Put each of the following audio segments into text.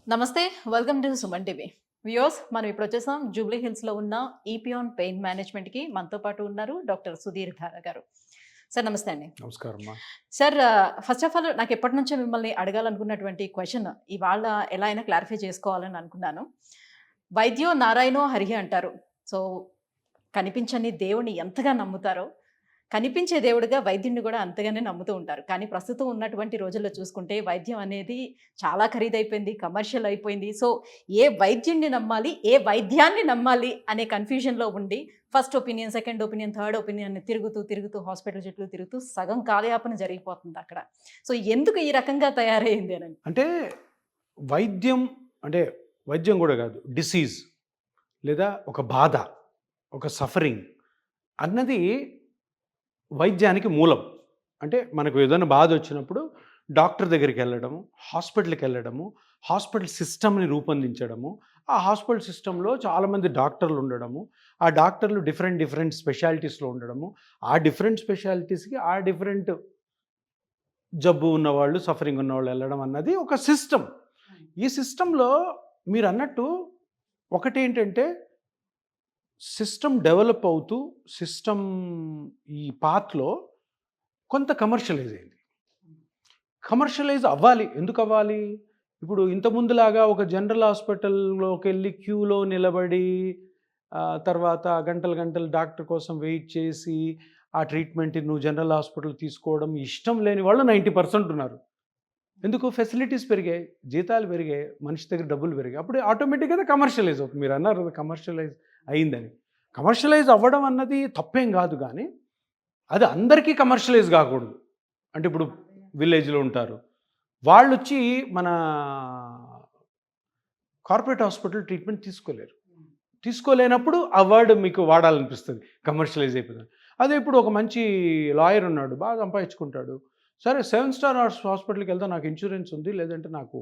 నమస్తే. Welcome to Suman TV. Viewers, మనం ఇప్పుడు వచ్చేసాం జూబ్లీ హిల్స్‌లో ఉన్న ఈపియాన్ పెయిన్ మేనేజ్మెంట్‌కి. మనతో పాటు ఉన్నారు డాక్టర్ సుధీర్ ధారా గారు. సార్ నమస్తే అండి. నమస్కారమ్మా. సార్, ఫస్ట్ ఆఫ్ ఆల్ నాకు ఎప్పటినుంచో మిమ్మల్ని అడగాలనుకున్నటువంటి క్వెషన్ ఇవాళ ఎలా అయినా క్లారిఫై చేసుకోవాలని అనుకున్నాను. వైద్యో నారాయణో హరిహి అంటారు. సో, కనిపించని దేవుడిని ఎంతగా నమ్ముతారో, కనిపించే దేవుడిగా వైద్యుడిని కూడా అంతగానే నమ్ముతూ ఉంటారు. కానీ ప్రస్తుతం ఉన్నటువంటి రోజుల్లో చూసుకుంటే వైద్యం అనేది చాలా ఖరీదైపోయింది, కమర్షియల్ అయిపోయింది. సో, ఏ వైద్యుడిని నమ్మాలి, ఏ వైద్యాన్ని నమ్మాలి అనే కన్‌ఫ్యూజన్‌లో ఉండి first opinion, second opinion, third opinion తిరుగుతూ హాస్పిటల్ చుట్టూ తిరుగుతూ సగం కాలయాపన జరిగిపోతుంది అక్కడ. సో, ఎందుకు ఈ రకంగా తయారైంది అనండి? అంటే వైద్యం అంటే వైద్యం కూడా కాదు. డిసీజ్ లేదా ఒక బాధ, ఒక సఫరింగ్ అన్నది వైద్యానికి మూలం. అంటే మనకు ఏదైనా బాధ వచ్చినప్పుడు డాక్టర్ దగ్గరికి వెళ్ళడము, హాస్పిటల్‌కి వెళ్ళడము, హాస్పిటల్ సిస్టమ్‌ని రూపొందించడము, ఆ హాస్పిటల్ సిస్టమ్‌లో చాలామంది డాక్టర్లు ఉండడము, ఆ డాక్టర్లు డిఫరెంట్ స్పెషాలిటీస్‌లో ఉండడము, ఆ డిఫరెంట్ స్పెషాలిటీస్‌కి ఆ డిఫరెంట్ జబ్బు ఉన్నవాళ్ళు, సఫరింగ్ ఉన్నవాళ్ళు వెళ్ళడం అన్నది ఒక సిస్టమ్. ఈ సిస్టంలో మీరన్నట్టు ఒకటేంటంటే సిస్టమ్ డెవలప్ అవుతూ సిస్టమ్ ఈ పాత్‌లో కొంత కమర్షియలైజ్ అయింది. కమర్షియలైజ్ అవ్వాలి. ఎందుకు అవ్వాలి? ఇప్పుడు ఇంతకుముందులాగా ఒక జనరల్ హాస్పిటల్‌లోకెళ్ళి క్యూలో నిలబడి తర్వాత గంటలు గంటలు డాక్టర్ కోసం వెయిట్ చేసి ఆ ట్రీట్మెంట్ నువ్వు జనరల్ హాస్పిటల్ తీసుకోవడం ఇష్టం లేని వాళ్ళు 90% ఉన్నారు. ఎందుకు? ఫెసిలిటీస్ పెరిగాయి, జీతాలు పెరిగాయి, మనిషి దగ్గర డబ్బులు పెరిగాయి. అప్పుడు ఆటోమేటిక్‌గా కమర్షియలైజ్ అవుతుంది. మీరు అన్నారు కదా కమర్షియలైజ్ అయిందని. కమర్షియలైజ్ అవ్వడం అన్నది తప్పేం కాదు కానీ, అది అందరికీ కమర్షియలైజ్ కాకూడదు. అంటే ఇప్పుడు విలేజ్‌లో ఉంటారు. వాళ్ళొచ్చి మన కార్పొరేట్ హాస్పిటల్ ట్రీట్మెంట్ తీసుకోలేరు. తీసుకోలేనప్పుడు ఆ వర్డ్ మీకు వాడాలనిపిస్తుంది. కమర్షియలైజ్ అయిపోయిందని. అదే ఇప్పుడు ఒక మంచి లాయర్ ఉన్నాడు. బాగా సంపాదించుకుంటాడు. సరే 7 స్టార్ హాస్పిటల్‌కి వెళ్దాం, నాకు ఇన్స్యూరెన్స్ ఉంది. లేదంటే నాకు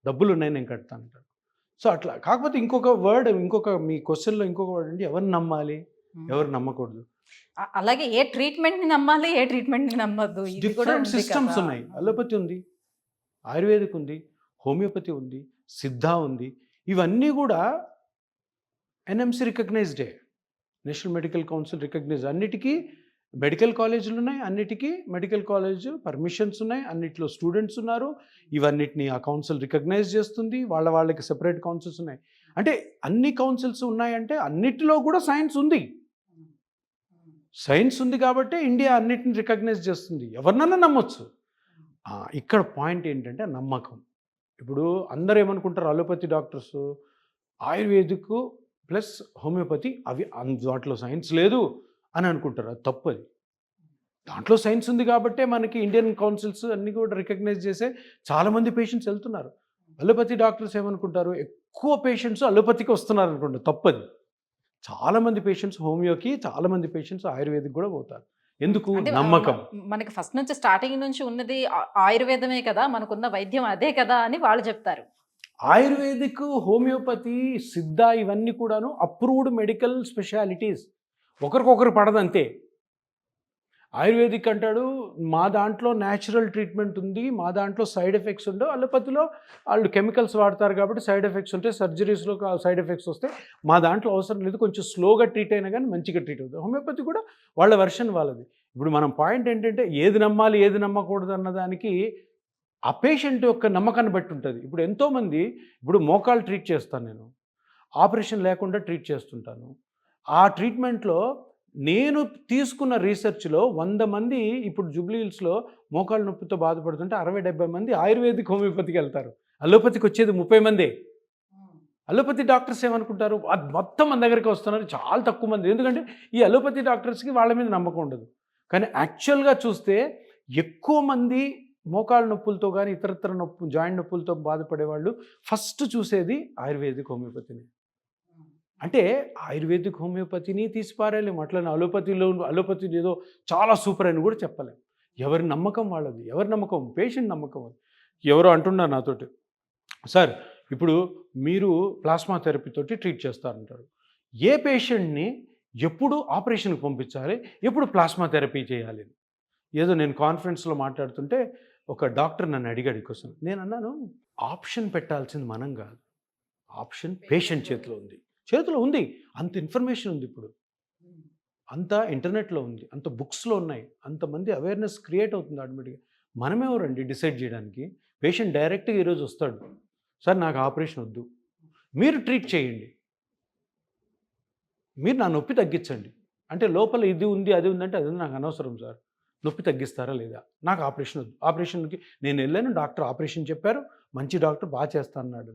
డబ్బులున్నాయి, నేను కడతాను అంటాడు. సో, అట్లా. కాకపోతే మీ క్వెషన్‌లో ఇంకొక వర్డ్ అండి, ఎవరిని నమ్మాలి? ఎవరు నమ్మకూడదు? అలాగే ఏ ట్రీట్మెంట్‌ని నమ్మాలి, ఏ ట్రీట్మెంట్‌ని నమ్మొద్దు ఇది కూడా డిఫరెంట్ ఉంది సిస్టమ్స్ కదా! ఉన్నాయి. అలోపతి ఉంది, ఆయుర్వేదిక్ ఉంది, హోమియోపతి ఉంది, సిద్ధా ఉంది. ఇవన్నీ కూడా ఎన్ఎంసీ రికగ్నైజ్డే. National medical council recognise. అన్నిటికీ మెడికల్ కాలేజీలు ఉన్నాయి, అన్నిటికీ మెడికల్ కాలేజ్ పర్మిషన్స్ ఉన్నాయి, అన్నిట్లో స్టూడెంట్స్ ఉన్నారు. ఇవన్నిటిని ఆ కౌన్సిల్ రికగ్నైజ్ చేస్తుంది. వాళ్ళకి సెపరేట్ కౌన్సిల్స్ ఉన్నాయి. అంటే అన్ని కౌన్సిల్స్ ఉన్నాయంటే అన్నిటిలో కూడా సైన్స్ ఉంది. సైన్స్ ఉంది కాబట్టే ఇండియా అన్నిటిని రికగ్నైజ్ చేస్తుంది. ఎవరినన్నా నమ్మొచ్చు. ఇక్కడ పాయింట్ ఏంటంటే నమ్మకం. ఇప్పుడు అందరూ ఏమనుకుంటారు, allopathy doctors ayurvedic plus homeopathy అవి దాంట్లో సైన్స్ లేదు అని అనుకుంటారు. అది తప్పది. దాంట్లో సైన్స్ ఉంది కాబట్టే మనకి ఇండియన్ కౌన్సిల్స్ అన్నీ కూడా రికగ్నైజ్ చేసే చాలామంది పేషెంట్స్ వెళ్తున్నారు. అలోపతి డాక్టర్స్ ఏమనుకుంటారు, ఎక్కువ పేషెంట్స్ అలోపతికి వస్తున్నారు అనుకుంటారు. తప్పది. చాలామంది పేషెంట్స్ హోమియోకి, చాలామంది పేషెంట్స్ ఆయుర్వేదిక్ కూడా పోతారు. ఎందుకు? అంటే నమ్మకం. మనకి ఫస్ట్ నుంచి స్టార్టింగ్ నుంచి ఉన్నది ఆయుర్వేదమే కదా! మనకున్న వైద్యం అదే కదా! అని వాళ్ళు చెప్తారు. ఆయుర్వేదిక్, హోమియోపతి, సిద్ధ ఇవన్నీ కూడాను అప్రూవ్డ్ మెడికల్ స్పెషాలిటీస్. ఒకరికొకరు పడదంతే. ఆయుర్వేదిక్ అంటాడు, మా దాంట్లో న్యాచురల్ ట్రీట్మెంట్ ఉంది, మా దాంట్లో సైడ్ ఎఫెక్ట్స్ ఉండవు. అలోపతిలో వాళ్ళు కెమికల్స్ వాడతారు కాబట్టి సైడ్ ఎఫెక్ట్స్ ఉంటాయి. సర్జరీస్‌లో సైడ్ ఎఫెక్ట్స్ వస్తాయి. మా దాంట్లో అవసరం లేదు. కొంచెం స్లోగా ట్రీట్ అయినా కానీ మంచిగా ట్రీట్ అవుతుంది. హోమియోపతి కూడా వాళ్ళ వెర్షన్ వాళ్ళది. ఇప్పుడు మనం పాయింట్ ఏంటంటే ఏది నమ్మాలి, ఏది నమ్మకూడదు అన్నదానికి ఆ పేషెంట్ యొక్క నమ్మకాన్ని బట్టి ఉంటుంది. ఇప్పుడు ఎంతోమంది ఇప్పుడు మోకాలు ట్రీట్ చేస్తాను నేను. ఆపరేషన్ లేకుండా ట్రీట్ చేస్తుంటాను. ఆ ట్రీట్మెంట్‌లో నేను తీసుకున్న రీసెర్చ్‌లో 100 మంది ఇప్పుడు జూబ్లీ హిల్స్‌లో మోకాళ్ళ నొప్పితో బాధపడుతుంటే 60, 70 మంది ఆయుర్వేదిక్, హోమియోపతికెళ్తారు. అలోపతికి వచ్చేది 30 మందే. అలోపతి డాక్టర్స్ ఏమనుకుంటారు, అది మొత్తం మన దగ్గరికి వస్తున్నారు, చాలా తక్కువ మంది. ఎందుకంటే ఈ అలోపతి డాక్టర్స్‌కి వాళ్ళ మీద నమ్మకం ఉండదు. కానీ యాక్చువల్‌గా చూస్తే ఎక్కువ మంది మోకాళ్ళ నొప్పులతో గానీ, ఇతరత్ర జాయింట్ నొప్పులతో బాధపడేవాళ్ళు ఫస్ట్ చూసేది ఆయుర్వేదిక్, హోమియోపతిని. అంటే ఆయుర్వేదిక్, హోమియోపతిని తీసి పారేయలేము. అట్లనే అలోపతి ఏదో చాలా సూపర్ అని కూడా చెప్పలేం. ఎవరి నమ్మకం వాళ్ళది. ఎవరి నమ్మకం? పేషెంట్ నమ్మకం అది. ఎవరో అంటున్నారు నాతోటి, సార్ ఇప్పుడు మీరు ప్లాస్మా థెరపీ తోటి ట్రీట్ చేస్తారంటారు. ఏ పేషెంట్‌ని ఎప్పుడు ఆపరేషన్‌కి పంపించాలి, ఎప్పుడు ప్లాస్మా థెరపీ చేయాలి? ఏదో నేను కాన్ఫరెన్స్‌లో మాట్లాడుతుంటే ఒక డాక్టర్ నన్ను అడిగాడు ఈ క్వశ్చన్. నేను అన్నాను, ఆప్షన్ పెట్టాల్సింది మనం కాదు, ఆప్షన్ పేషెంట్ చేతిలో ఉంది. చేతిలో ఉంది, అంత ఇన్ఫర్మేషన్ ఉంది ఇప్పుడు, అంత ఇంటర్నెట్లో ఉంది, అంత బుక్స్లో ఉన్నాయి, అంతమంది అవేర్నెస్ క్రియేట్ అవుతుంది ఆటోమేటిక్గా. మనమెవరండి డిసైడ్ చేయడానికి? పేషెంట్ డైరెక్ట్గా ఈరోజు వస్తాడు, సార్ నాకు ఆపరేషన్ వద్దు, మీరు ట్రీట్ చేయండి, మీరు నా నొప్పి తగ్గించండి అంటే, లోపల ఇది ఉంది అది ఉందంటే అది ఉంది నాకు అనవసరం సార్, నొప్పి తగ్గిస్తారా లేదా, నాకు ఆపరేషన్ వద్దు. ఆపరేషన్కి నేను వెళ్ళాను, డాక్టర్ ఆపరేషన్ చెప్పారు, మంచి డాక్టర్ బాగా చేస్తా అన్నాడు.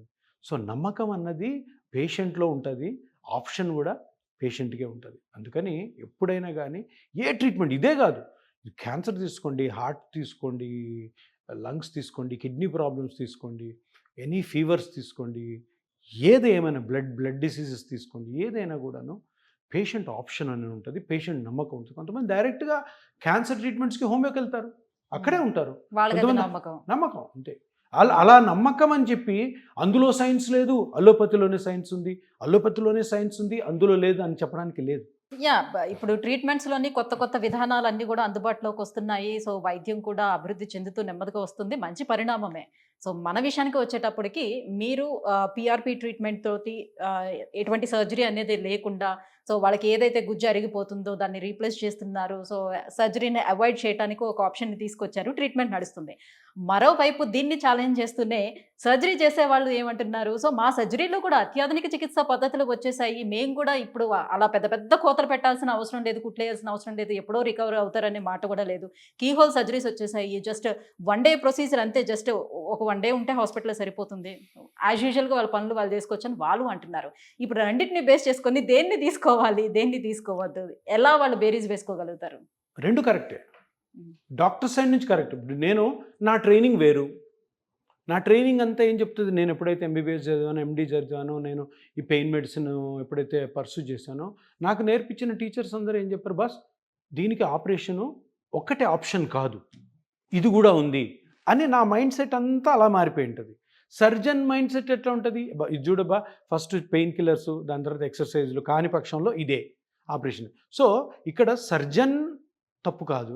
సో నమ్మకం అన్నది పేషెంట్లో ఉంటుంది, ఆప్షన్ కూడా పేషెంట్కే ఉంటుంది. అందుకని ఎప్పుడైనా కానీ ఏ ట్రీట్మెంట్, ఇదే కాదు, క్యాన్సర్ తీసుకోండి, హార్ట్ తీసుకోండి, లంగ్స్ తీసుకోండి, కిడ్నీ ప్రాబ్లమ్స్ తీసుకోండి, ఎనీ ఫీవర్స్ తీసుకోండి, ఏమైనా బ్లడ్ డిసీజెస్ తీసుకోండి, ఏదైనా కూడాను పేషెంట్ ఆప్షన్ అని ఉంటుంది, పేషెంట్ నమ్మకం ఉంటుంది. కొంతమంది డైరెక్ట్గా క్యాన్సర్ ట్రీట్మెంట్స్కి హోమియోకి వెళ్తారు, అక్కడే ఉంటారు, నమ్మకం అంతే. అలా నమ్మకం అని చెప్పి అందులో సైన్స్ లేదు, అలోపతిలోనే సైన్స్ ఉంది, అలోపతిలోనే సైన్స్ ఉంది, అందులో లేదు అని చెప్పడానికి లేదు. ఇప్పుడు ట్రీట్మెంట్స్లోని కొత్త విధానాలు అన్నీ కూడా అందుబాటులోకి వస్తున్నాయి. సో వైద్యం కూడా అభివృద్ధి చెందుతూ నెమ్మదిగా వస్తుంది, మంచి పరిణామమే. సో మన విషయానికి వచ్చేటప్పటికి మీరు పిఆర్పి ట్రీట్మెంట్ తోటి ఎటువంటి సర్జరీ అనేది లేకుండా, సో వాళ్ళకి ఏదైతే గుజ్జు అరిగిపోతుందో దాన్ని రీప్లేస్ చేస్తున్నారు. సో సర్జరీని అవాయిడ్ చేయడానికి ఒక ఆప్షన్ని తీసుకొచ్చారు, ట్రీట్మెంట్ నడుస్తుంది. మరోవైపు దీన్ని ఛాలెంజ్ చేస్తూనే సర్జరీ చేసే వాళ్ళు ఏమంటున్నారు, సో మా సర్జరీలో కూడా అత్యాధునిక చికిత్సా పద్ధతులు వచ్చేసాయి, మేము కూడా ఇప్పుడు అలా పెద్ద కోతలు పెట్టాల్సిన అవసరం లేదు, కుట్లేయాల్సిన అవసరం లేదు, ఎప్పుడో రికవర్ అవుతారనే మాట కూడా లేదు, కీహోల్ సర్జరీస్ వచ్చేసాయి, జస్ట్ 1 day ప్రొసీజర్ అంతే, జస్ట్ ఒక 1 day ఉంటే హాస్పిటల్లో సరిపోతుంది, యాజ్ యూజువల్గా వాళ్ళ పనులు వాళ్ళు చేసుకోవచ్చని వాళ్ళు అంటున్నారు. ఇప్పుడు రెండింటిని బేస్ చేసుకొని దేన్ని తీసుకోవాలి, దేన్ని తీసుకోవద్దు, ఎలా వాళ్ళు బేరీజ్ వేసుకోగలుగుతారు? రెండు కరెక్టే, డాక్టర్ సైడ్ నుంచి కరెక్ట్. నేను నా ట్రైనింగ్ వేరు, నా ట్రైనింగ్ అంతా ఏం చెప్తుంది, నేను ఎప్పుడైతే ఎంబీబీఎస్ చదివానో, ఎండీ చదివానో, నేను ఈ పెయిన్ మెడిసిన్ ఎప్పుడైతే పర్సూ చేశానో, నాకు నేర్పించిన టీచర్స్ అందరూ ఏం చెప్పారు, బస్ దీనికి ఆపరేషను ఒక్కటే ఆప్షన్ కాదు, ఇది కూడా ఉంది అని నా మైండ్ సెట్ అంతా అలా మారిపోయి ఉంటుంది. సర్జన్ మైండ్ సెట్ ఎట్లా ఉంటుంది, ఇది చూడబ్బా ఫస్ట్ పెయిన్ కిల్లర్స్, దాని తర్వాత ఎక్సర్సైజ్లు, కాని పక్షంలో ఇదే ఆపరేషన్. సో ఇక్కడ సర్జన్ తప్పు కాదు,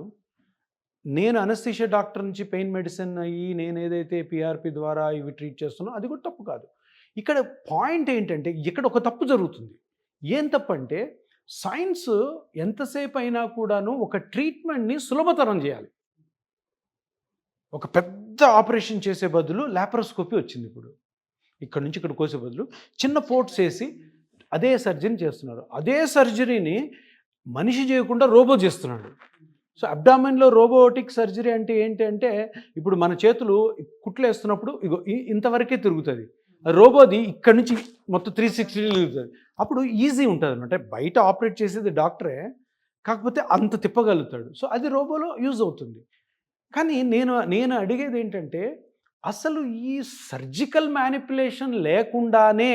నేను అనస్థీషియా డాక్టర్ నుంచి పెయిన్ మెడిసిన్ అయ్యి నేను ఏదైతే పిఆర్పి ద్వారా ఇవి ట్రీట్ చేస్తున్నా అది కూడా తప్పు కాదు. ఇక్కడ పాయింట్ ఏంటంటే, ఇక్కడ ఒక తప్పు జరుగుతుంది. ఏం తప్పు అంటే, సైన్స్ ఎంతసేపు అయినా కూడాను ఒక ట్రీట్మెంట్ని సులభతరం చేయాలి. ఒక పెద్ద ఆపరేషన్ చేసే బదులు లాప్రోస్కోపీ వచ్చింది. ఇప్పుడు ఇక్కడ నుంచి ఇక్కడ కోసే బదులు చిన్న పోర్ట్స్ వేసి అదే సర్జరీని చేస్తున్నారు. అదే సర్జరీని మనిషి చేయకుండా రోబో చేస్తున్నాడు. సో అబ్డామిన్లో రోబోటిక్ సర్జరీ అంటే ఏంటి అంటే, ఇప్పుడు మన చేతులు కుట్లు వేస్తున్నప్పుడు ఇగో ఇంతవరకే తిరుగుతుంది, రోబోది ఇక్కడ నుంచి మొత్తం 360 తిరుగుతుంది. అప్పుడు ఈజీ ఉంటుంది అనమాట. బయట ఆపరేట్ చేసేది డాక్టరే, కాకపోతే అంత తిప్పగలుగుతాడు. సో అది రోబోలో యూజ్ అవుతుంది. కానీ నేను అడిగేది ఏంటంటే, అసలు ఈ సర్జికల్ మ్యానిపులేషన్ లేకుండానే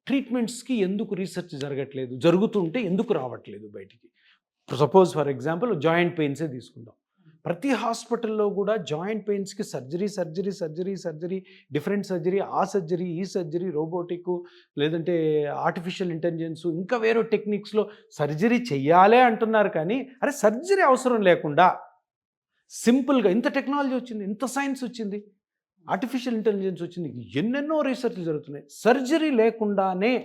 ట్రీట్మెంట్స్కి ఎందుకు రీసెర్చ్ జరగట్లేదు, జరుగుతుంటే ఎందుకు రావట్లేదు బయటికి? సపోజ్ ఫర్ ఎగ్జాంపుల్ జాయింట్ పెయిన్సే తీసుకుందాం. ప్రతి హాస్పిటల్లో కూడా జాయింట్ పెయిన్స్కి సర్జరీ, డిఫరెంట్ సర్జరీ, ఆ సర్జరీ, ఈ సర్జరీ, రోబోటిక్, లేదంటే ఆర్టిఫిషియల్ ఇంటెలిజెన్స్, ఇంకా వేరే టెక్నిక్స్లో సర్జరీ చెయ్యాలే అంటున్నారు. కానీ అరే సర్జరీ అవసరం లేకుండా సింపుల్గా ఇంత టెక్నాలజీ వచ్చింది, ఇంత సైన్స్ వచ్చింది, ఆర్టిఫిషియల్ ఇంటెలిజెన్స్ వచ్చింది, ఎన్నెన్నో రీసెర్చ్లు జరుగుతున్నాయి. సర్జరీ లేకుండానే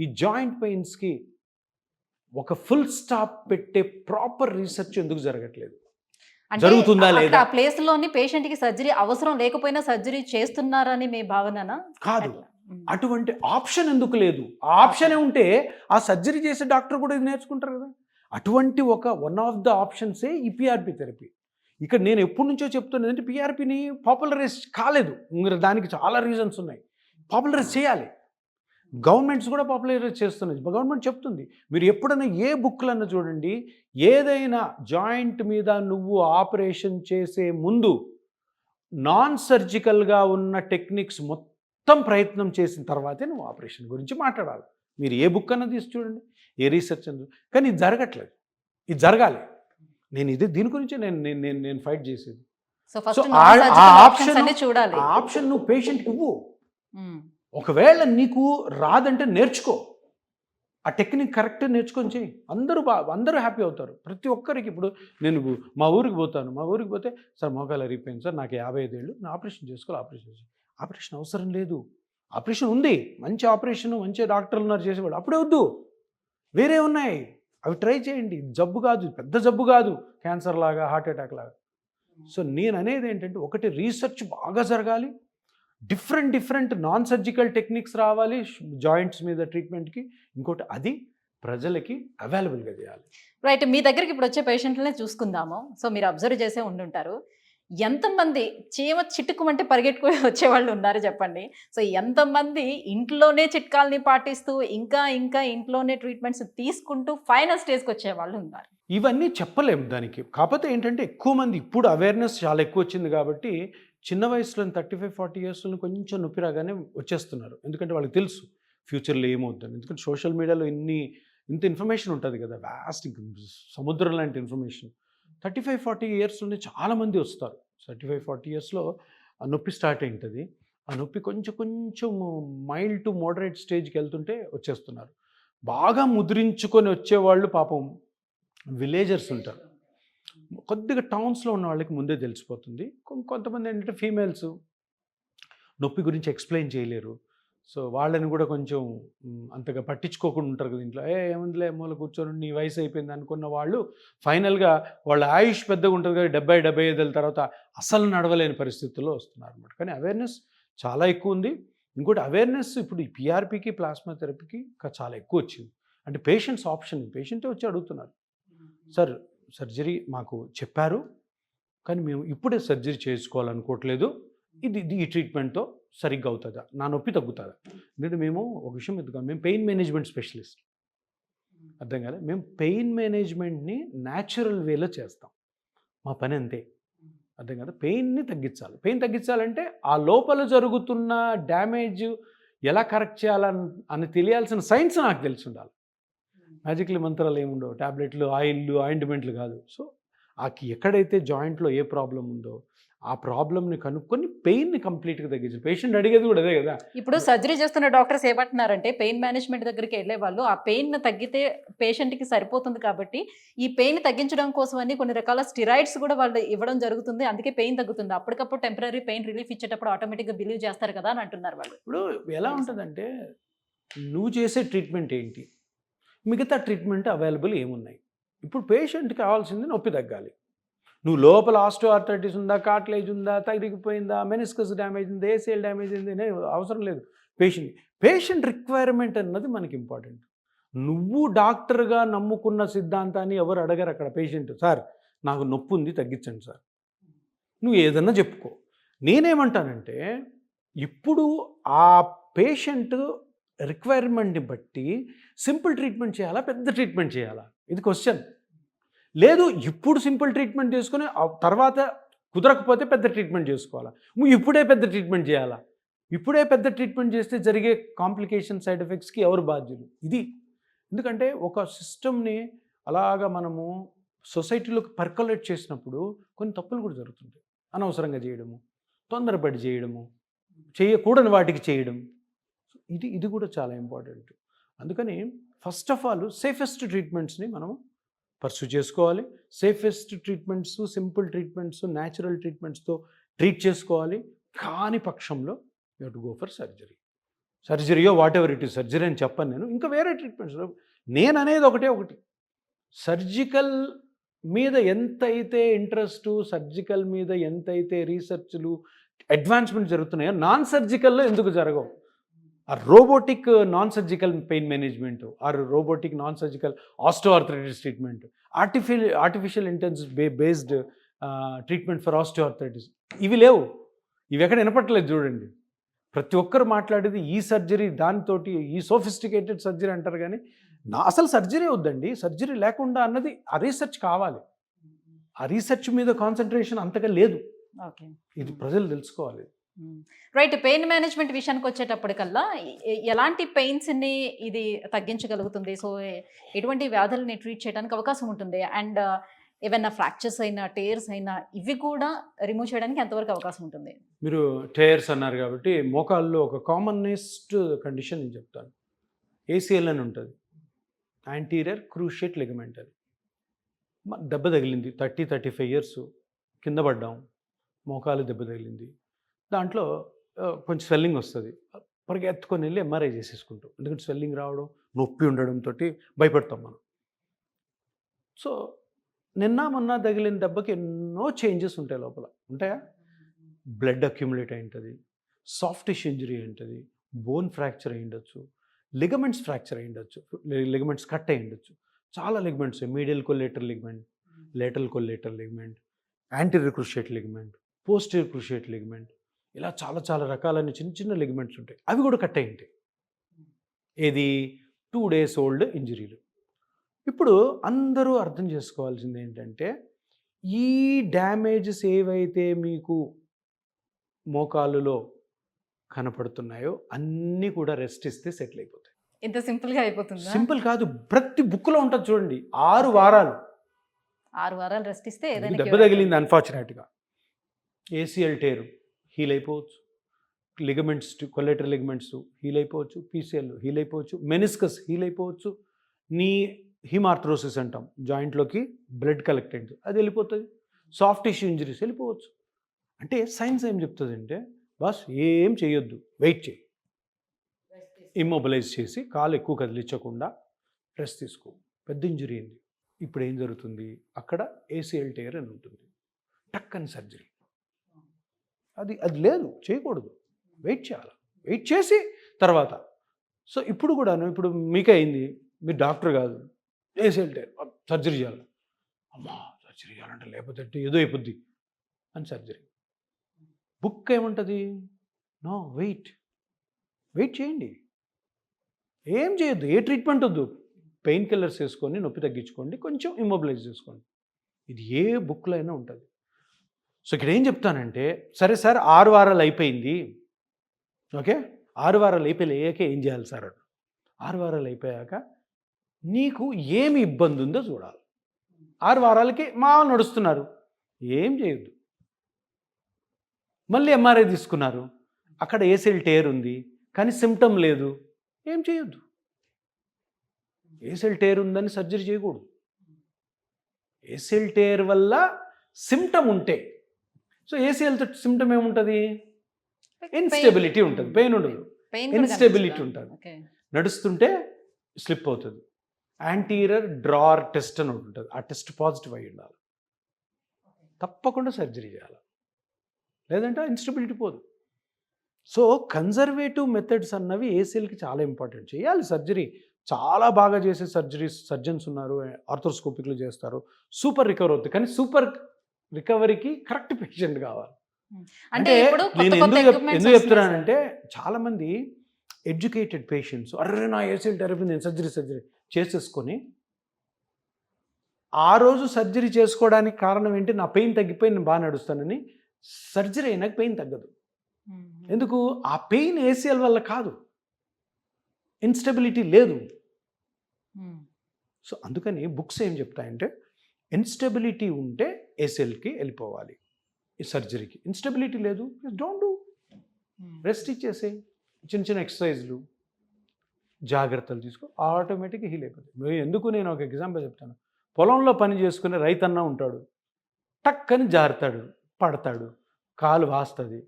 ఈ జాయింట్ పెయిన్స్కి ఒక ఫుల్ స్టాప్ పెట్టే ప్రాపర్ రీసెర్చ్ ఎందుకు జరగట్లేదు? జరుగుతుందా లేదా? ఆ ప్లేస్ లోని పేషెంట్ కి సర్జరీ అవసరం లేకపోయినా సర్జరీ చేస్తున్నారని మీ భావననా? కాదు, అటువంటి ఆప్షన్ ఎందుకు లేదు? ఆ ఆప్షనే ఉంటే ఆ సర్జరీ చేసే డాక్టర్ కూడా ఇది నేర్చుకుంటారు కదా. అటువంటి వన్ ఆఫ్ ద ఆప్షన్సే ఈ పిఆర్పి థెరపీ. ఇక్కడ నేను ఎప్పటి నుంచో చెప్తున్నది అంటే, పిఆర్పిని పాపులరైజ్ కాలేదు, దానికి చాలా రీజన్స్ ఉన్నాయి. పాపులరైజ్ చేయాలి, గవర్నమెంట్స్ కూడా పాపులరైజ్ చేస్తున్నాయి. గవర్నమెంట్ చెప్తుంది, మీరు ఎప్పుడైనా ఏ బుక్లన్నా చూడండి, ఏదైనా జాయింట్ మీద నువ్వు ఆపరేషన్ చేసే ముందు నాన్ సర్జికల్గా ఉన్న టెక్నిక్స్ మొత్తం ప్రయత్నం చేసిన తర్వాతే నువ్వు ఆపరేషన్ గురించి మాట్లాడాలి. మీరు ఏ బుక్ అన్నా తీసి చూడండి, ఏ రీసెర్చ్ అన్నా. కానీ ఇది జరగట్లేదు, ఇది జరగాలి. దీని గురించి నేను ఫైట్ చేసేది. సో ఆప్షన్ నువ్వు పేషెంట్కి ఇవ్వు. ఒకవేళ నీకు రాదంటే నేర్చుకో, ఆ టెక్నిక్ కరెక్ట్ నేర్చుకొని చేయి, అందరూ హ్యాపీ అవుతారు. ప్రతి ఒక్కరికి ఇప్పుడు నేను మా ఊరికి పోతాను, మా ఊరికి పోతే సార్ మోకాలు అరిగిపోయింది సార్, నాకు 55 ఏళ్ళు, నా ఆపరేషన్ చేసుకోవాలి, ఆపరేషన్ అవసరం లేదు. ఆపరేషన్ ఉంది, మంచి ఆపరేషన్, మంచి డాక్టర్లు ఉన్నారు చేసేవాళ్ళు, అప్పుడే వద్దు, వేరే ఉన్నాయి, అవి ట్రై చేయండి. జబ్బు కాదు, పెద్ద జబ్బు కాదు, క్యాన్సర్ లాగా, హార్ట్ అటాక్ లాగా. సో నేను అనేది ఏంటంటే, ఒకటి రీసెర్చ్ బాగా జరగాలి, డిఫరెంట్ నాన్ సర్జికల్ టెక్నిక్స్ రావాలి జాయింట్స్ మీద ట్రీట్మెంట్కి. ఇంకోటి అది ప్రజలకి అవైలబుల్గా చేయాలి. రైట్. మీ దగ్గరికి ఇప్పుడు వచ్చే పేషెంట్లనే చూసుకుందాము. సో మీరు అబ్జర్వ్ చేసే ఉండుంటారు. ఎంతమంది చీమ చిటుకుమంటే పరిగెట్టుకుని వచ్చేవాళ్ళు ఉన్నారు చెప్పండి. సో ఎంతమంది ఇంట్లోనే చిట్కాలని పాటిస్తూ ఇంకా ఇంట్లోనే ట్రీట్మెంట్స్ తీసుకుంటూ ఫైనల్ స్టేజ్కి వచ్చేవాళ్ళు ఉన్నారు. ఇవన్నీ చెప్పలేము దానికి. కాకపోతే ఏంటంటే ఎక్కువ మంది ఇప్పుడు అవేర్నెస్ చాలా ఎక్కువ వచ్చింది కాబట్టి చిన్న వయసులో 35-40 ఇయర్స్లో కొంచెం నొప్పి రాగానే వచ్చేస్తున్నారు. ఎందుకంటే వాళ్ళకి తెలుసు ఫ్యూచర్లో ఏమవుతుంది. ఎందుకంటే సోషల్ మీడియాలో ఇంత ఇన్ఫర్మేషన్ ఉంటుంది కదా, వ్యాస్ట్ సముద్రం లాంటి ఇన్ఫర్మేషన్. 35-40 ఇయర్స్లోనే చాలామంది వస్తారు. 35-40 ఇయర్స్లో ఆ నొప్పి స్టార్ట్ అయి ఉంటుంది. ఆ నొప్పి కొంచెం మైల్డ్ టు మోడరేట్ స్టేజ్కి వెళ్తుంటే వచ్చేస్తున్నారు. బాగా ముద్రించుకొని వచ్చేవాళ్ళు పాపం విలేజర్స్ ఉంటారు. కొద్దిగా టౌన్స్లో ఉన్న వాళ్ళకి ముందే తెలిసిపోతుంది. కొంతమంది ఏంటంటే ఫీమేల్స్ నొప్పి గురించి ఎక్స్ప్లెయిన్ చేయలేరు. సో వాళ్ళని కూడా కొంచెం అంతగా పట్టించుకోకుండా ఉంటారు కదా ఇంట్లో. ఏముందిలే మూల కూర్చొని నీ వయసు అయిపోయింది అనుకున్న వాళ్ళు ఫైనల్గా వాళ్ళ ఆయుష్ పెద్దగా ఉంటుంది కదా, 70-75 తర్వాత అసలు నడవలేని పరిస్థితుల్లో వస్తున్నారు అన్నమాట. కానీ అవేర్నెస్ చాలా ఎక్కువ ఉంది. ఇంకోటి అవేర్నెస్ ఇప్పుడు ఈ పిఆర్పికి, ప్లాస్మా థెరపీకి చాలా ఎక్కువ వచ్చింది. అంటే పేషెంట్స్ ఆప్షన్, పేషెంటే వచ్చి అడుగుతున్నారు, సార్ సర్జరీ మాకు చెప్పారు కానీ మేము ఇప్పుడే సర్జరీ చేసుకోవాలనుకోవట్లేదు, ఈ ట్రీట్మెంట్తో సరిగ్గా అవుతుందా, నా నొప్పి తగ్గుతుందా? ఎందుకంటే మేము ఒక విషయం ఎదుగుతాం, మేము పెయిన్ మేనేజ్మెంట్ స్పెషలిస్ట్. అర్థం కాలే, మేము పెయిన్ మేనేజ్మెంట్ని న్యాచురల్ వేలో చేస్తాం, మా పని అంతే. అర్థం కదా, పెయిన్ని తగ్గించాలి. పెయిన్ తగ్గించాలంటే ఆ లోపల జరుగుతున్న డ్యామేజ్ ఎలా కరెక్ట్ చేయాలని తెలియాల్సిన సైన్స్ నాకు తెలిసి ఉండాలి. మ్యాజిక్లు మంత్రాలు ఏముండవు, ట్యాబ్లెట్లు, ఆయింట్మెంట్లు కాదు. సో ఎక్కడైతే జాయింట్లో ఏ ప్రాబ్లం ఉందో ఆ ప్రాబ్లమ్ని కనుక్కొని పెయిన్ని కంప్లీట్గా తగ్గించాలి. పేషెంట్ అడిగేది కూడా అదే కదా. ఇప్పుడు సర్జరీ చేస్తున్న డాక్టర్స్ ఏమంటున్నారంటే పెయిన్ మేనేజ్మెంట్ దగ్గరికి వెళ్ళే వాళ్ళు ఆ పెయిన్ తగ్గితే పేషెంట్కి సరిపోతుంది కాబట్టి ఈ పెయిన్ తగ్గించడం కోసం అని కొన్ని రకాల స్టిరాయిడ్స్ కూడా వాళ్ళు ఇవ్వడం జరుగుతుంది, అందుకే పెయిన్ తగ్గుతుంది. అప్పటికప్పుడు టెంపరీ పెయిన్ రిలీఫ్ ఇచ్చేటప్పుడు ఆటోమేటిక్గా బిలీవ్ చేస్తారు కదా అని అంటున్నారు వాళ్ళు. ఇప్పుడు ఎలా ఉంటుందంటే, నువ్వు చేసే ట్రీట్మెంట్ ఏంటి, మిగతా ట్రీట్మెంట్ అవైలబుల్ ఏమున్నాయి. ఇప్పుడు పేషెంట్కి కావాల్సింది నొప్పి తగ్గాలి. నువ్వు లోపల ఆస్టియోఆర్థరైటిస్ ఉందా, కార్టిలేజ్ ఉందా, తగిలిపోయిందా, మెనిస్కస్ డ్యామేజ్ ఉందా, ఏసిఎల్ డ్యామేజ్ ఉంది అవసరం లేదు. పేషెంట్ రిక్వైర్మెంట్ అన్నది మనకి ఇంపార్టెంట్. నువ్వు డాక్టర్గా నమ్ముకున్న సిద్ధాంతాన్ని ఎవరు అడగరు అక్కడ. పేషెంట్, సార్ నాకు నొప్పి ఉంది తగ్గించండి సార్, నువ్వు ఏదన్నా చెప్పుకో. నేనేమంటానంటే, ఇప్పుడు ఆ పేషెంట్ రిక్వైర్మెంట్ని బట్టి సింపుల్ ట్రీట్మెంట్ చేయాలా, పెద్ద ట్రీట్మెంట్ చేయాలా, ఇది క్వశ్చన్. లేదు ఇప్పుడు సింపుల్ ట్రీట్మెంట్ చేసుకుని తర్వాత కుదరకపోతే పెద్ద ట్రీట్మెంట్ చేసుకోవాలా, ఇప్పుడే పెద్ద ట్రీట్మెంట్ చేయాలా. ఇప్పుడే పెద్ద ట్రీట్మెంట్ చేస్తే జరిగే కాంప్లికేషన్, సైడ్ ఎఫెక్ట్స్కి ఎవరు బాధ్యులు? ఇది ఎందుకంటే ఒక సిస్టమ్ని అలాగా మనము సొసైటీలోకి పర్కలేట్ చేసినప్పుడు కొన్ని తప్పులు కూడా జరుగుతుంటాయి. అనవసరంగా చేయడము, తొందరపడి చేయడము, చేయకూడని వాటికి చేయడం, ఇది కూడా చాలా ఇంపార్టెంట్. అందుకని ఫస్ట్ ఆఫ్ ఆల్ సేఫెస్ట్ ట్రీట్మెంట్స్ని మనం పర్సూ చేసుకోవాలి. Safest treatments, simple treatments, natural ట్రీట్మెంట్స్తో ట్రీట్ చేసుకోవాలి. కాని పక్షంలో you have to go for సర్జరీయో whatever it is. Surgery అని చెప్పను నేను, ఇంకా వేరే ట్రీట్మెంట్స్లో నేను అనేది ఒకటి సర్జికల్ మీద ఎంతైతే ఇంట్రెస్ట్, సర్జికల్ మీద ఎంతైతే రీసెర్చ్లు, అడ్వాన్స్మెంట్ జరుగుతున్నాయో నాన్ సర్జికల్లో ఎందుకు జరగవు? ఆ robotic non surgical pain management, are robotic non surgical osteoarthritis treatment, artificial intelligence based treatment for osteoarthritis, ఇవి లేవు. ఇవి ఎక్కడ వినపట్టలేదు చూడండి. ప్రతి ఒక్కరు మాట్లాడేది ఈ సర్జరీ, దానితోటి ఈ సోఫిస్టికేటెడ్ సర్జరీ అంటారు. కానీ అసలు సర్జరీ వద్దండి, సర్జరీ లేకుండా అన్నది ఆ రీసెర్చ్ కావాలి. ఆ రీసెర్చ్ మీద కాన్సన్ట్రేషన్ అంతగా లేదు. ఓకే, ఇది ప్రజలు తెలుసుకోవాలి. రైట్. పెయిన్ మేనేజ్మెంట్ విషయానికి వచ్చేటప్పటికల్లా ఎలాంటి పెయిన్స్ని ఇది తగ్గించగలుగుతుంది? సో ఎటువంటి వ్యాధులని ట్రీట్ చేయడానికి అవకాశం ఉంటుంది? అండ్ ఏమైనా ఫ్రాక్చర్స్ అయినా, టేర్స్ అయినా ఇవి కూడా రిమూవ్ చేయడానికి ఎంతవరకు అవకాశం ఉంటుంది? మీరు టేర్స్ అన్నారు కాబట్టి మోకాల్లో ఒక కామన్నెస్ట్ కండిషన్ నేను చెప్తాను, ఏసీఎల్ అని ఉంటుంది. యాంటీరియర్ క్రూషియేట్ లిగమెంట్ అది. దెబ్బ తగిలింది, 35 ఇయర్స్, కింద పడ్డాం, మోకాలు దెబ్బ తగిలింది. దాంట్లో కొంచెం స్వెల్లింగ్ వస్తుంది, పరిగెత్తుకొని వెళ్ళి ఎంఆర్ఐ చేసేసుకుంటాం. ఎందుకంటే స్వెల్లింగ్ రావడం, నొప్పి ఉండడంతో భయపడతాం మనం. సో నిన్న మొన్న తగిలిన దెబ్బకి ఎన్నో చేంజెస్ ఉంటాయి లోపల. ఉంటాయా? బ్లడ్ అక్యుములేట్ అయి ఉంటుంది, సాఫ్ట్ టిష్యూ ఇంజరీ అయి ఉంటుంది, బోన్ ఫ్రాక్చర్ అయి ఉండొచ్చు, లిగమెంట్స్ ఫ్రాక్చర్ అయి ఉండొచ్చు, లిగమెంట్స్ కట్ అయి ఉండొచ్చు. చాలా ligaments, medial collateral ligament, lateral collateral ligament, anterior cruciate ligament, posterior cruciate ligament, ఇలా చాలా చాలా రకాలైన చిన్న చిన్న లిగమెంట్స్ ఉంటాయి. అవి కూడా కట్ అయి ఉంటాయి. ఏది? 2 days ఓల్డ్ ఇంజరీలు. ఇప్పుడు అందరూ అర్థం చేసుకోవాల్సింది ఏంటంటే, ఈ డ్యామేజెస్ ఏవైతే మీకు మోకాలులో కనపడుతున్నాయో అన్నీ కూడా రెస్ట్ ఇస్తే సెటిల్ అయిపోతాయి. ఇంత సింపుల్గా అయిపోతుందా? సింపుల్ కాదు, ప్రతి బుక్లో ఉంటుంది చూడండి. 6 వారాలు 6 వారాలు రెస్ట్ ఇస్తే మీకు ఏదైనా దెబ్బ తగిలింది అన్ఫార్చునేట్గా, ఏసీఎల్ టేరు హీల్ అయిపోవచ్చు, లిగమెంట్స్ కొల్లేటర్ లిగమెంట్స్ హీల్ అయిపోవచ్చు, పీసీఎల్ హీల్ అయిపోవచ్చు, మెనిస్కస్ హీల్ అయిపోవచ్చు, నీ హిమార్థ్రోసిస్ అంటాం, జాయింట్లోకి బ్లడ్ కలెక్ట్ అయింది, అది వెళ్ళిపోతుంది, సాఫ్ట్ టిష్యూ ఇంజరీస్ వెళ్ళిపోవచ్చు. అంటే సైన్స్ ఏం చెప్తుంది అంటే, బస్ ఏం చేయొద్దు, వెయిట్ చేయి, ఇమ్మొబిలైజ్ చేసి కాలు ఎక్కువ కదిలించకుండా రెస్ట్ తీసుకో. పెద్ద ఇంజరీ అయింది, ఇప్పుడు ఏం జరుగుతుంది? అక్కడ ఏసీఎల్ టేర్ అని ఉంటుంది, టక్కని సర్జరీ. అది లేదు, చేయకూడదు, వెయిట్ చేయాలి, వెయిట్ చేసి తర్వాత. సో ఇప్పుడు కూడాను, ఇప్పుడు మీకే అయింది, మీరు డాక్టర్ కాదు, ఏసీఎల్ టేర్ సర్జరీ చేయాలి, అమ్మా సర్జరీ చేయాలంటే లేకపోతే ఏదో అయిపోద్ది అని సర్జరీ. బుక్ ఏముంటుంది? నో, వెయిట్ చేయండి, ఏం చేయొద్దు, ఏ ట్రీట్మెంట్ వద్దు, పెయిన్ కిల్లర్స్ వేసుకొని నొప్పి తగ్గించుకోండి, కొంచెం ఇమ్మొబిలైజ్ చేసుకోండి. ఇది ఏ బుక్లో అయినా ఉంటుంది. సో ఇక్కడ ఏం చెప్తానంటే, సరే సార్ 6 వారాలు అయిపోయింది, ఓకే, 6 వారాలు అయిపోయాక ఏం చేయాలి సార్? 6 వారాలు అయిపోయాక నీకు ఏమి ఇబ్బంది ఉందో చూడాలి. 6 వారాలకి నడుస్తున్నారు, ఏం చేయొద్దు. మళ్ళీ ఎంఆర్ఐ తీసుకున్నారు, అక్కడ ఏసీఎల్ టేర్ ఉంది కానీ సిమ్టమ్ లేదు, ఏం చేయొద్దు. ఏసీఎల్ టేర్ ఉందని సర్జరీ చేయకూడదు. ఏసీఎల్ టేర్ వల్ల సిమ్టమ్ ఉంటే, సో ఏసీఎల్తో సిమ్టమ్ ఏముంటుంది? ఇన్స్టెబిలిటీ ఉంటుంది, పెయిన్ ఉండదు, ఇన్స్టెబిలిటీ ఉంటుంది, నడుస్తుంటే స్లిప్ అవుతుంది. యాంటీరియర్ డ్రార్ టెస్ట్ అని ఉంటుంది, ఆ టెస్ట్ పాజిటివ్ అయ్యి ఉండాలి, తప్పకుండా సర్జరీ చేయాలి, లేదంటే ఇన్స్టెబిలిటీ పోదు. సో కన్జర్వేటివ్ మెథడ్స్ అన్నవి ఏసీఎల్కి చాలా ఇంపార్టెంట్. చేయాలి సర్జరీ, చాలా బాగా చేసే సర్జన్స్ ఉన్నారు, ఆర్థోస్కోపిక్లు చేస్తారు, సూపర్ రికవర్ అవుతుంది. కానీ సూపర్ రికవరీకి కరెక్ట్ పేషెంట్ కావాలి. అంటే నేను ఎందుకు చెప్తున్నానంటే, చాలామంది ఎడ్యుకేటెడ్ పేషెంట్స్, అర్రే నా ఏసీఎల్ థెరపీ నేను సర్జరీ చేసేసుకొని, ఆ రోజు సర్జరీ చేసుకోవడానికి కారణం ఏంటి? నా పెయిన్ తగ్గిపోయి నేను బాగా నడుస్తానని. సర్జరీ అయినాక పెయిన్ తగ్గదు. ఎందుకు? ఆ పెయిన్ ఏసీఎల్ వల్ల కాదు, ఇన్స్టెబిలిటీ లేదు. సో అందుకని బుక్స్ ఏం చెప్తాయంటే, ఇన్స్టెబిలిటీ ఉంటే ఏసీఎల్కి వెళ్ళిపోవాలి, ఈ సర్జరీకి. ఇన్స్టెబిలిటీ లేదు, డోంట్ డూ, రెస్ట్ ఇచ్చేసే, చిన్న చిన్న ఎక్సర్సైజ్లు, జాగ్రత్తలు తీసుకో, ఆటోమేటిక్గా హీల్ అయిపోతుంది. ఎందుకు నేను ఒక ఎగ్జాంపుల్ చెప్తాను. పొలంలో పని చేసుకునే రైతన్న ఉంటాడు, టక్కని జారుతాడు, పడతాడు, కాలు వాస్తుంది,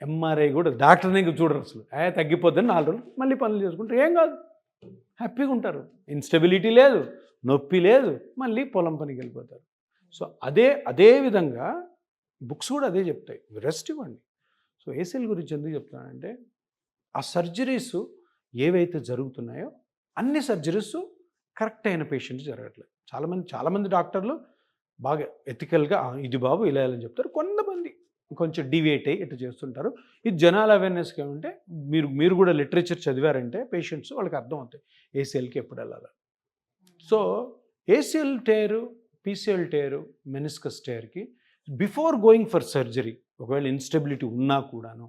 ఎంఆర్ఐ కూడా డాక్టర్ని చూడరు అసలు, తగ్గిపోద్దని 4 రోజులు మళ్ళీ పనులు చేసుకుంటారు, ఏం కాదు, హ్యాపీగా ఉంటారు, ఇన్స్టెబిలిటీ లేదు, నొప్పి లేదు, మళ్ళీ పొలం పనికి వెళ్ళిపోతారు. సో అదే విధంగా బుక్స్ కూడా అదే చెప్తాయి, రెస్ట్ ఇవ్వండి. సో ఏసీఎల్ గురించి ఎందుకు చెప్తానంటే, ఆ సర్జరీస్ ఏవైతే జరుగుతున్నాయో అన్ని సర్జరీస్ కరెక్ట్ అయిన పేషెంట్స్ జరగట్లేదు. చాలామంది డాక్టర్లు బాగా ఎథికల్గా ఇది బాబు ఇలా అని చెప్తారు, కొంతమంది కొంచెం డివియేట్ అయ్యి ఇట్లా చేస్తుంటారు. ఇది జనాల అవేర్నెస్కి ఏమంటే, మీరు కూడా లిటరేచర్ చదివారంటే పేషెంట్స్ వాళ్ళకి అర్థం అవుతాయి ఏసీఎల్కి ఎప్పుడు వెళ్ళాలి. So ACL tear, PCL tear, meniscus టేర్కి బిఫోర్ గోయింగ్ ఫర్ సర్జరీ, ఒకవేళ ఇన్స్టెబిలిటీ ఉన్నా కూడాను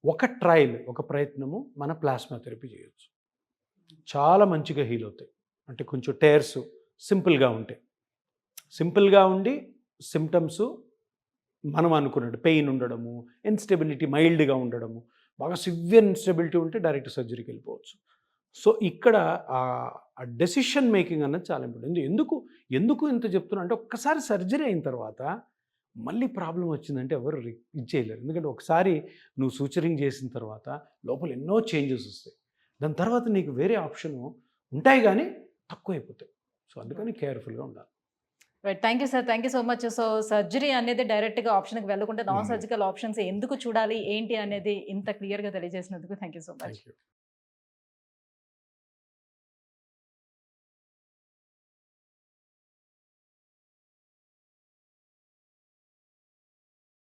ఒక ట్రయల్, ఒక ప్రయత్నము మన ప్లాస్మా థెరపీ చేయొచ్చు. చాలా మంచిగా హీల్ అవుతాయి. అంటే కొంచెం టేర్స్ సింపుల్గా ఉంటాయి, సింపుల్గా ఉండి సిమ్టమ్స్ మనం అనుకున్నట్టు పెయిన్ ఉండడము, ఇన్స్టెబిలిటీ మైల్డ్గా ఉండడము, బాగా సివియర్ ఇన్స్టెబిలిటీ ఉంటే డైరెక్ట్ సర్జరీకి వెళ్ళిపోవచ్చు. సో ఇక్కడ ఆ డెసిషన్ మేకింగ్ అన్నది చాలా ఇంపార్టెంట్. ఎందుకు ఇంత చెప్తున్నా అంటే ఒక్కసారి సర్జరీ అయిన తర్వాత మళ్ళీ ప్రాబ్లం వచ్చిందంటే ఎవరు ఇది చేయలేరు. ఎందుకంటే ఒకసారి నువ్వు సూచరింగ్ చేసిన తర్వాత లోపల ఎన్నో చేంజెస్ వస్తాయి. దాని తర్వాత నీకు వేరే ఆప్షన్ ఉంటాయి కానీ తక్కువైపోతాయి. సో అందుకని కేర్ఫుల్గా ఉండాలి. Right. Thank you sir. Thank you so much. So surgery అనేది డైరెక్ట్గా ఆప్షన్కి వెళ్ళకుండా నాన్ సర్జికల్ ఆప్షన్స్ ఎందుకు చూడాలి ఏంటి అనేది ఇంత క్లియర్గా తెలియజేసినందుకు thank you so much. Thank you.